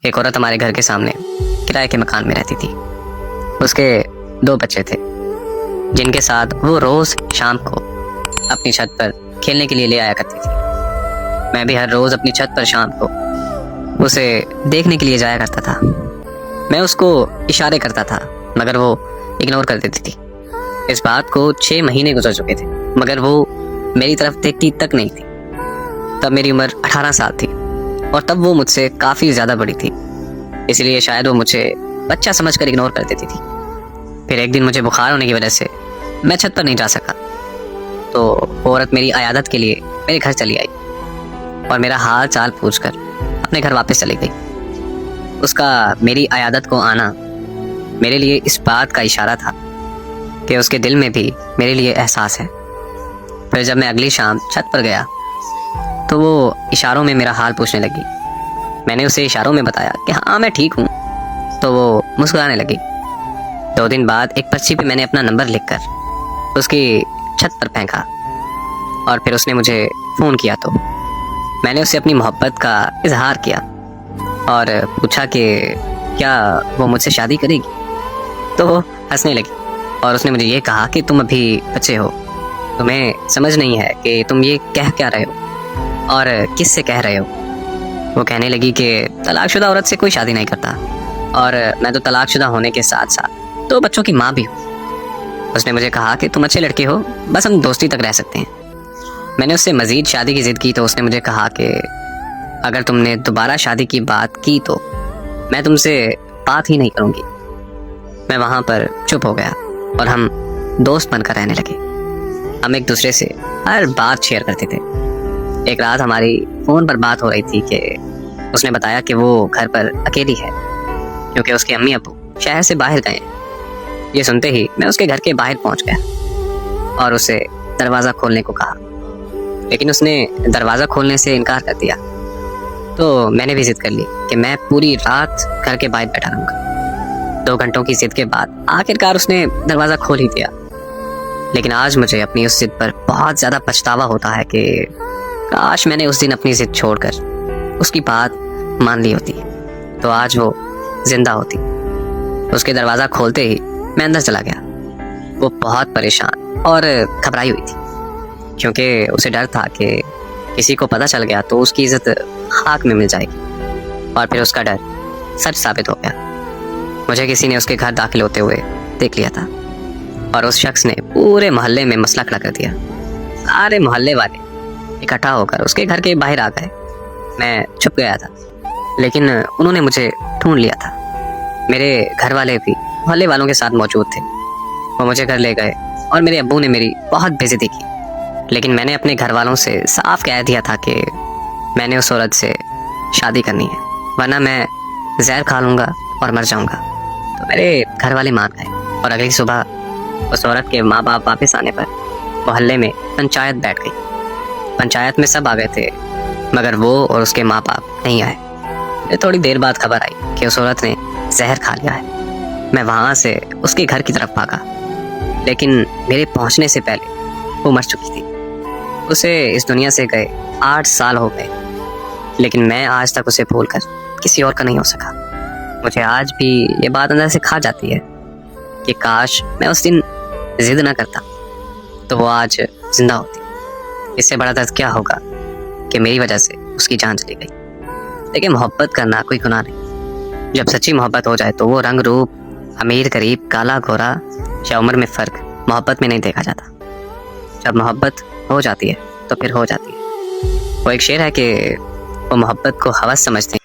ایک عورت ہمارے گھر کے سامنے کرائے کے مکان میں رہتی تھی. اس کے 2 بچے تھے جن کے ساتھ وہ روز شام کو اپنی چھت پر کھیلنے کے لیے لے آیا کرتی تھی. میں بھی ہر روز اپنی چھت پر شام کو اسے دیکھنے کے لیے جایا کرتا تھا. میں اس کو اشارے کرتا تھا مگر وہ اگنور کر دیتی تھی. اس بات کو 6 مہینے گزر چکے تھے مگر وہ میری طرف دیکھتی تک نہیں تھی. تب میری عمر 18 سال تھی اور تب وہ مجھ سے کافی زیادہ بڑی تھی، اس لیے شاید وہ مجھے بچہ سمجھ کر اگنور کر دیتی تھی. پھر ایک دن مجھے بخار ہونے کی وجہ سے میں چھت پر نہیں جا سکا تو وہ عورت میری عیادت کے لیے میرے گھر چلی آئی اور میرا حال چال پوچھ کر اپنے گھر واپس چلی گئی. اس کا میری عیادت کو آنا میرے لیے اس بات کا اشارہ تھا کہ اس کے دل میں بھی میرے لیے احساس ہے. پھر جب میں اگلی شام چھت پر گیا تو وہ اشاروں میں میرا حال پوچھنے لگی. میں نے اسے اشاروں میں بتایا کہ ہاں میں ٹھیک ہوں تو وہ مسکرانے لگی. 2 دن بعد ایک پرچی پہ میں نے اپنا نمبر لکھ کر اس کی چھت پر پھینکا اور پھر اس نے مجھے فون کیا تو میں نے اسے اپنی محبت کا اظہار کیا اور پوچھا کہ کیا وہ مجھ سے شادی کرے گی. تو وہ ہنسنے لگی اور اس نے مجھے یہ کہا کہ تم ابھی بچے ہو، تمہیں سمجھ نہیں ہے کہ تم یہ کہہ کیا رہے ہو اور کس سے کہہ رہے ہو. وہ کہنے لگی کہ طلاق شدہ عورت سے کوئی شادی نہیں کرتا اور میں تو طلاق شدہ ہونے کے ساتھ ساتھ 2 بچوں کی ماں بھی ہوں. اس نے مجھے کہا کہ تم اچھے لڑکے ہو، بس ہم دوستی تک رہ سکتے ہیں. میں نے اس سے مزید شادی کی ضد کی تو اس نے مجھے کہا کہ اگر تم نے دوبارہ شادی کی بات کی تو میں تم سے بات ہی نہیں کروں گی. میں وہاں پر چپ ہو گیا اور ہم دوست بن کر رہنے لگے. ہم ایک دوسرے سے ہر بات شیئر کرتے تھے. ایک رات ہماری فون پر بات ہو رہی تھی کہ اس نے بتایا کہ وہ گھر پر اکیلی ہے کیونکہ اس کے امی ابو شہر سے باہر گئے. یہ سنتے ہی میں اس کے گھر کے باہر پہنچ گیا اور اسے دروازہ کھولنے کو کہا، لیکن اس نے دروازہ کھولنے سے انکار کر دیا. تو میں نے بھی ضد کر لی کہ میں پوری رات گھر کے باہر بیٹھا رہوں گا. 2 گھنٹوں کی ضد کے بعد آخرکار اس نے دروازہ کھول ہی دیا. لیکن آج مجھے اپنی اس ضد پر بہت زیادہ پچھتاوا ہوتا ہے کہ کاش میں نے اس دن اپنی ضد چھوڑ کر اس کی بات مان لی ہوتی تو آج وہ زندہ ہوتی. اس کے دروازہ کھولتے ہی میں اندر چلا گیا. وہ بہت پریشان اور گھبرائی ہوئی تھی کیونکہ اسے ڈر تھا کہ کسی کو پتہ چل گیا تو اس کی عزت خاک میں مل جائے گی اور پھر اس کا ڈر سچ ثابت ہو گیا. مجھے کسی نے اس کے گھر داخل ہوتے ہوئے دیکھ لیا تھا اور اس شخص نے پورے محلے میں مسئلہ کھڑا کر دیا. سارے محلے والے اکٹھا ہو کر اس کے گھر کے باہر آ گئے. میں چھپ گیا تھا لیکن انہوں نے مجھے ڈھونڈ لیا تھا. میرے گھر والے بھی محلے والوں کے ساتھ موجود تھے. وہ مجھے گھر لے گئے اور میرے ابو نے میری بہت بے عزتی کی، لیکن میں نے اپنے گھر والوں سے صاف کہہ دیا تھا کہ میں نے اس عورت سے شادی کرنی ہے ورنہ میں زہر کھا لوں گا اور مر جاؤں گا. تو میرے گھر والے مان گئے اور اگلی صبح اس عورت کے ماں باپ واپس آنے پر محلے میں پنچایت بیٹھ گئی. پنچایت میں سب آ گئے تھے مگر وہ اور اس کے ماں باپ نہیں آئے. مجھے تھوڑی دیر بعد خبر آئی کہ اس عورت نے زہر کھا لیا ہے. میں وہاں سے اس کے گھر کی طرف بھاگا لیکن میرے پہنچنے سے پہلے وہ مر چکی تھی. اسے اس دنیا سے گئے 8 سال ہو گئے لیکن میں آج تک اسے بھول کر کسی اور کا نہیں ہو سکا. مجھے آج بھی یہ بات اندر سے کھا جاتی ہے کہ کاش میں اس دن ضد نہ کرتا تو وہ آج زندہ ہوتی. اس سے بڑا درد کیا ہوگا کہ میری وجہ سے اس کی جان چلی گئی. لیکن محبت کرنا کوئی گناہ نہیں. جب سچی محبت ہو جائے تو وہ رنگ روپ، امیر غریب، کالا گورا یا عمر میں فرق محبت میں نہیں دیکھا جاتا. جب محبت ہو جاتی ہے تو پھر ہو جاتی ہے. وہ ایک شعر ہے کہ وہ محبت کو ہوس سمجھتے ہیں